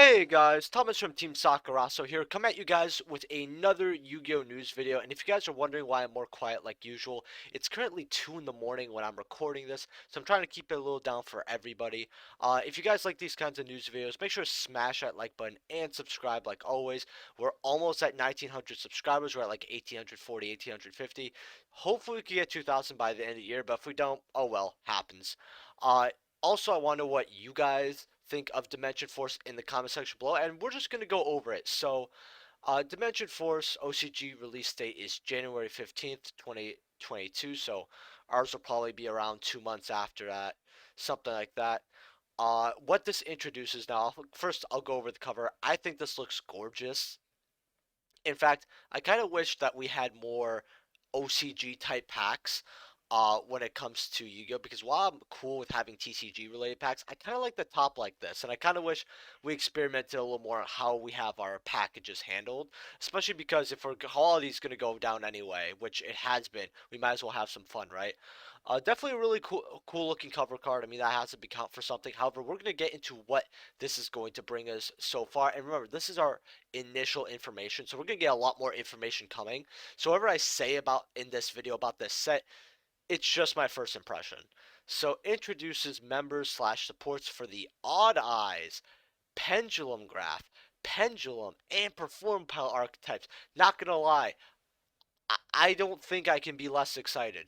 Hey guys, Thomas from Team Sakuraso here, come at you guys with another Yu-Gi-Oh! News video, and if you guys are wondering why I'm more quiet like usual, it's currently 2 in the morning when I'm recording this, so I'm trying to keep it a little down for everybody. If you guys like these kinds of news videos, make sure to smash that like button and subscribe like always. We're almost at 1900 subscribers, we're at like 1840, 1850. Hopefully we can get 2000 by the end of the year, but if we don't, oh well, happens. Uh, Also, I want to know what you guys think of Dimension Force in the comment section below, and we're just going to go over it. So, Dimension Force OCG release date is January 15th, 2022, so ours will probably be around 2 months after that, something like that. What this introduces now, first I'll go over the cover. I think this looks gorgeous. In fact, I kind of wish that we had more OCG type packs when it comes to Yu-Gi-Oh! Because while I'm cool with having TCG related packs, I kind of like the top like this, and I kind of wish we experimented a little more on how we have our packages handled, especially because if our quality is going to go down anyway, which it has been, we might as well have some fun, right? Definitely a really cool looking cover card. I mean, that has to be count for something. However, we're going to get into what this is going to bring us so far. And remember, this is our initial information, so we're going to get a lot more information coming. So whatever I say about in this video about this set, it's just my first impression. So introduces members slash supports for the Odd Eyes, Pendulum Graph, Pendulum, and Perform Pile archetypes. Not gonna lie, I don't think I can be less excited.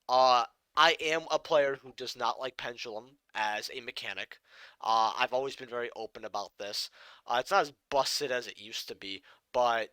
Uh, I am a player who does not like Pendulum as a mechanic. I've always been very open about this. It's not as busted as it used to be, but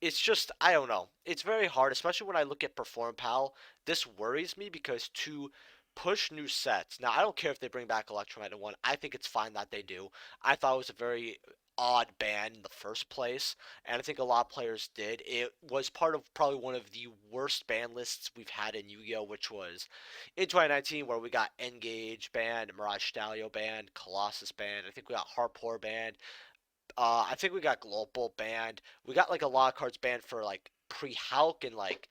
it's just I don't know. It's very hard, especially when I look at Perform Pal. This worries me because to push new sets. Now I don't care if they bring back Electromagnet One. I think it's fine that they do. I thought it was a very odd ban in the first place, and I think a lot of players did. It was part of probably one of the worst ban lists we've had in Yu-Gi-Oh, which was in 2019, where we got Engage banned, Mirage Stallion banned, Colossus banned. I think we got Harpoor banned. I think we got Global banned. We got like a lot of cards banned for like pre-Hulk and like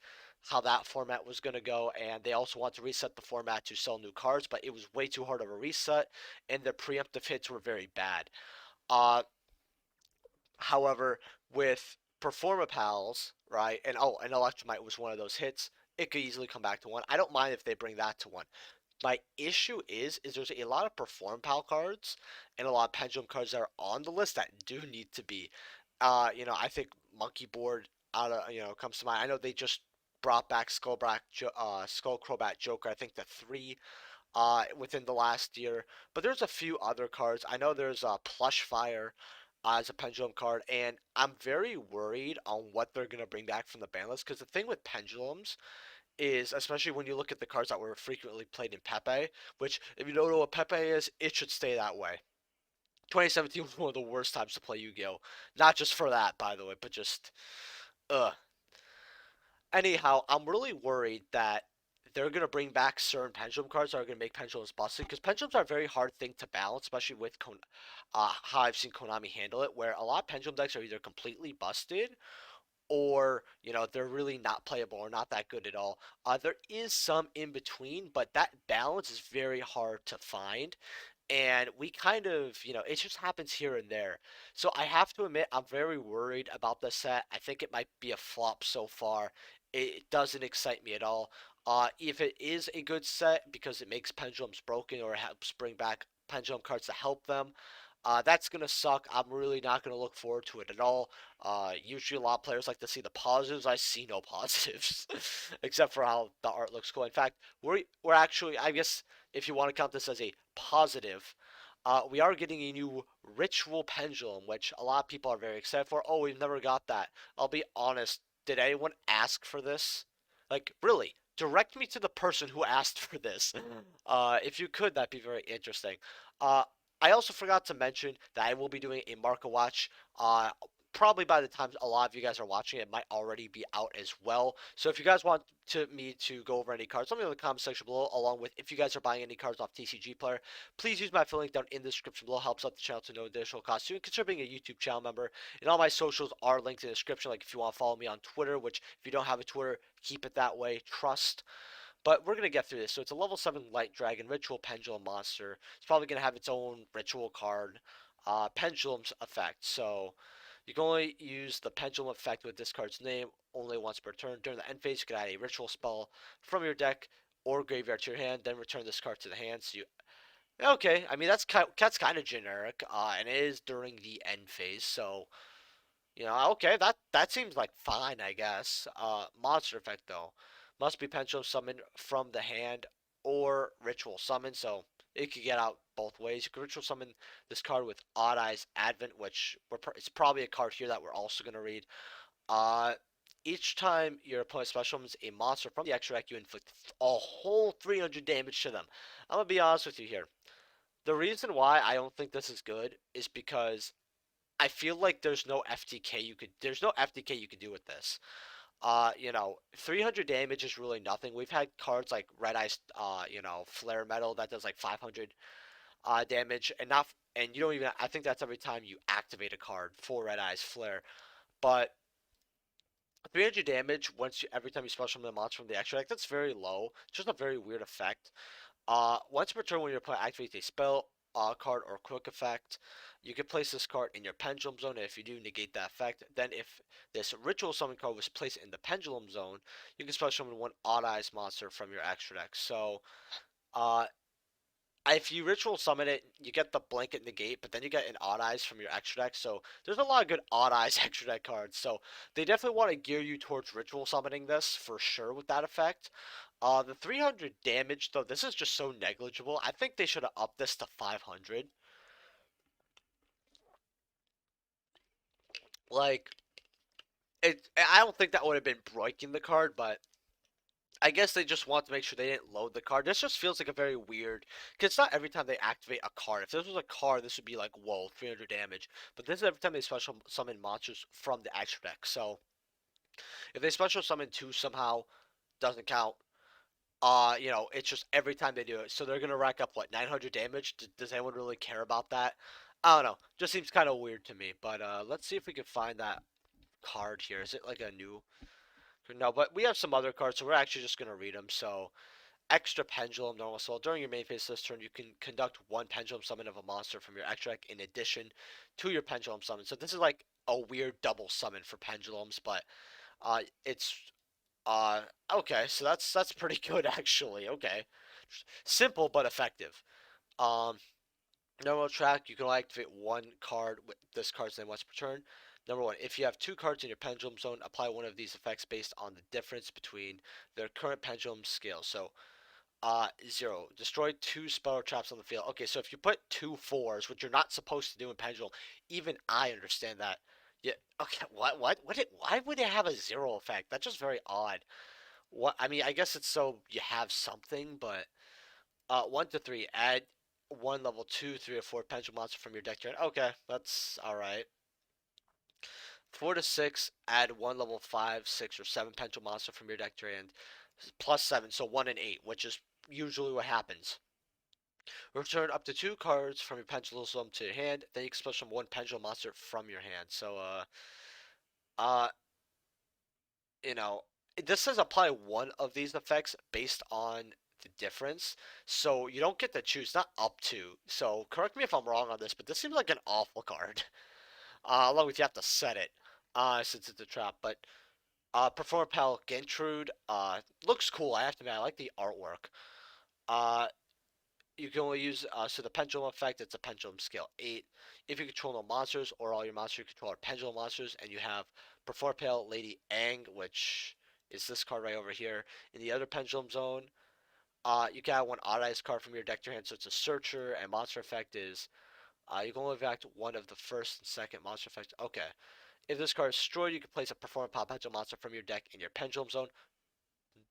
how that format was gonna go, and they also want to reset the format to sell new cards, but it was way too hard of a reset, and the preemptive hits were very bad. Uh, However, with Performapals, right, and Electromite was one of those hits, it could easily come back to one. I don't mind if they bring that to one. My issue is there's a lot of Perform Pal cards and a lot of Pendulum cards that are on the list that do need to be. I think Monkey Board comes to mind. I know they just brought back Skull Crobat Joker. I think the three within the last year, but there's a few other cards. I know there's Plush Fire as a Pendulum card, and I'm very worried on what they're gonna bring back from the ban list. Because the thing with Pendulums is, especially when you look at the cards that were frequently played in Pepe, which, if you don't know what Pepe is, it should stay that way. 2017 was one of the worst times to play Yu-Gi-Oh! Not just for that, by the way, but just, ugh. Anyhow, I'm really worried that they're going to bring back certain Pendulum cards that are going to make Pendulums busted, because Pendulums are a very hard thing to balance, especially with how I've seen Konami handle it, where a lot of Pendulum decks are either completely busted or they're really not playable or not that good at all. There is some in between, but that balance is very hard to find, and we kind of it just happens here and there. So I have to admit I'm very worried about the set. I think it might be a flop so far. It doesn't excite me at all. If it is a good set because it makes pendulums broken or helps bring back pendulum cards to help them, that's gonna suck. I'm really not gonna look forward to it at all. Usually, a lot of players like to see the positives. I see no positives, except for how the art looks cool. In fact, we're actually, I guess, if you want to count this as a positive, we are getting a new ritual pendulum, which a lot of people are very excited for. Oh, we've never got that. I'll be honest. Did anyone ask for this? Like, really? Direct me to the person who asked for this. If you could, that'd be very interesting. Uh, I also forgot to mention that I will be doing a market watch. Probably by the time a lot of you guys are watching, it might already be out as well. So if you guys want me to go over any cards, let me know in the comment section below. Along with if you guys are buying any cards off TCG Player, please use my affiliate link down in the description below. Helps out the channel to no additional cost. You can consider being a YouTube channel member. And all my socials are linked in the description. Like if you want to follow me on Twitter, which if you don't have a Twitter, keep it that way. Trust. But we're going to get through this. So it's a level 7 Light Dragon Ritual Pendulum monster. It's probably going to have its own ritual card. Pendulum's effect. So you can only use the Pendulum effect with this card's name only once per turn. During the end phase, you can add a ritual spell from your deck or graveyard to your hand, then return this card to the hand. So you okay? I mean that's kind of generic, and it is during the end phase. So okay, that seems like fine, I guess. Monster effect though must be Pendulum summoned from the hand or ritual summon. So it could get out both ways. You can ritual summon this card with Odd Eyes Advent, which it's probably a card here that we're also gonna read. Uh, each time your opponent special summons a monster from the extra deck, you inflict a whole 300 damage to them. I'm gonna be honest with you here. The reason why I don't think this is good is because I feel like there's no FTK you could do with this. 300 damage is really nothing. We've had cards like Red Ice, Flare Metal that does like 500 damage, and not, and you don't even. I think that's every time you activate a card for Red Eyes Flare, but 300 damage every time you special summon a monster from the extra deck. That's very low. It's just a very weird effect. Once per turn, when your opponent activates a spell, card, or quick effect, you can place this card in your Pendulum Zone, and if you do, negate that effect. Then, if this Ritual Summon card was placed in the Pendulum Zone, you can special summon one Odd Eyes monster from your extra deck. So, uh, if you Ritual Summon it, you get the Blanket Negate, but then you get an Odd Eyes from your extra deck. So, there's a lot of good Odd Eyes extra deck cards. So, they definitely want to gear you towards Ritual Summoning this for sure with that effect. The 300 damage, though, this is just so negligible. I think they should have upped this to 500. Like, I don't think that would have been breaking the card, but I guess they just want to make sure they didn't load the card. This just feels like a very weird, because it's not every time they activate a card. If this was a card, this would be like, whoa, 300 damage. But this is every time they special summon monsters from the extra deck. So, if they special summon two somehow, doesn't count. It's just every time they do it. So they're gonna rack up what 900 damage. Does anyone really care about that? I don't know. Just seems kind of weird to me. But let's see if we can find that card here. Is it like a new? No, but we have some other cards, so we're actually just gonna read them. So extra pendulum normal soul. During your main phase this turn, you can conduct one pendulum summon of a monster from your extra deck in addition to your pendulum summon. So this is like a weird double summon for pendulums, but it's uh, okay, so that's pretty good actually. Okay, simple but effective. Um, Normal track, you can only activate one card with this card's name once per turn. Number one, if you have two cards in your pendulum zone, apply one of these effects based on the difference between their current pendulum scale. So, zero, destroy two spell traps on the field. Okay, so if you put two fours, which you're not supposed to do in pendulum, even I understand that. Yeah. Okay. Why would it have a zero effect? That's just very odd. What I mean, I guess it's so you have something, but 1 to 3, add one level 2, 3, or 4 pendulum monster from your deck to your hand. Okay, that's all right. 4 to 6, add one level 5, 6, or 7 pendulum monster from your deck to your hand. +7, so 1 and 8, which is usually what happens. Return up to 2 cards from your pendulum zone to your hand. Then you can special one pendulum monster from your hand. So uh, you know, this says apply one of these effects based on the difference. So you don't get to choose, not up to. So correct me if I'm wrong on this, but this seems like an awful card. Along with you have to set it, since it's a trap. But Perform Pal Gentrude, looks cool. I have to admit, I like the artwork. Uh, you can only use so the pendulum effect. It's a pendulum scale 8. If you control no monsters or all your monsters you control are pendulum monsters, and you have Perform Pale Lady Aang, which is this card right over here in the other pendulum zone. You can add one odd eyes card from your deck to your hand, so it's a searcher, and monster effect is you can only evact one of the first and second monster effects. Okay. If this card is destroyed, you can place a Perform Pal pendulum monster from your deck in your pendulum zone.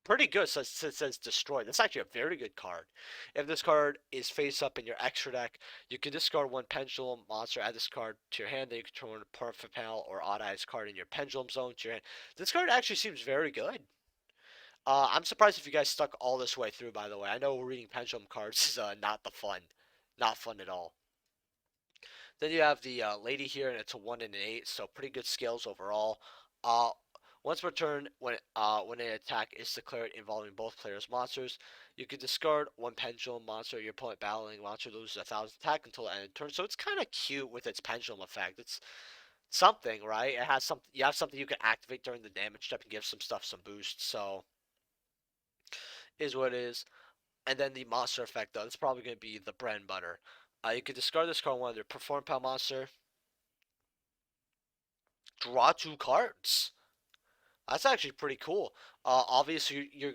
Pretty good, so it says destroyed. That's actually a very good card. If this card is face up in your extra deck, you can discard one pendulum monster, add this card to your hand, then you can turn a Perfect Pal or Odd Eyes card in your pendulum zone to your hand. This card actually seems very good. I'm surprised if you guys stuck all this way through, by the way. I know reading pendulum cards is not the fun. Not fun at all. Then you have the lady here, and it's a 1 and an 8, so pretty good skills overall. Uh, Once per turn, when an attack is declared involving both players' monsters, you can discard one pendulum monster. Your opponent battling monster loses 1,000 attack until the end of the turn. So it's kind of cute with its pendulum effect. It's something, right? It has something. You have something you can activate during the damage step and give some stuff some boost. So is what it is. And then the monster effect though, it's probably going to be the bread and butter. You can discard this card one of their perform pal monster. Draw two cards. That's actually pretty cool. Obviously, you're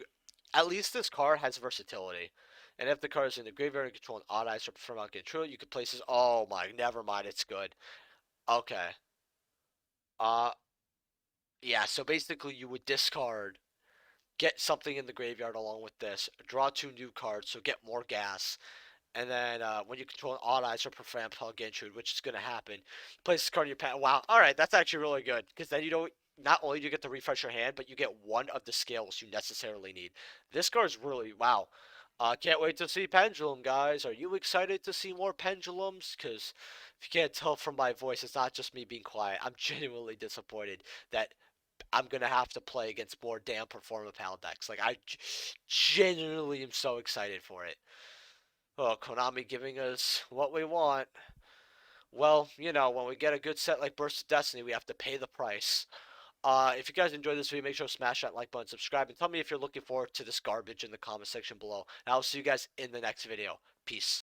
at least this card has versatility. And if the card is in the graveyard and control an odd eyes or perform out control, you can place this. Oh my, never mind, it's good. Okay. Uh, yeah. So basically, you would discard, get something in the graveyard along with this, draw two new cards, so get more gas, and then when you control an odd eyes or perform Gentrude, which is going to happen, place this card in your pack. Wow, all right, that's actually really good because then you don't. Not only do you get to refresh your hand, but you get one of the scales you necessarily need. This card is really wow. Can't wait to see Pendulum, guys. Are you excited to see more Pendulums? Because if you can't tell from my voice, it's not just me being quiet. I'm genuinely disappointed that I'm gonna have to play against more damn Performa Pal decks. Like I genuinely am so excited for it. Oh, Konami giving us what we want. Well, when we get a good set like Burst of Destiny, we have to pay the price. If you guys enjoyed this video, make sure to smash that like button, subscribe, and tell me if you're looking forward to this garbage in the comment section below. And I'll see you guys in the next video. Peace.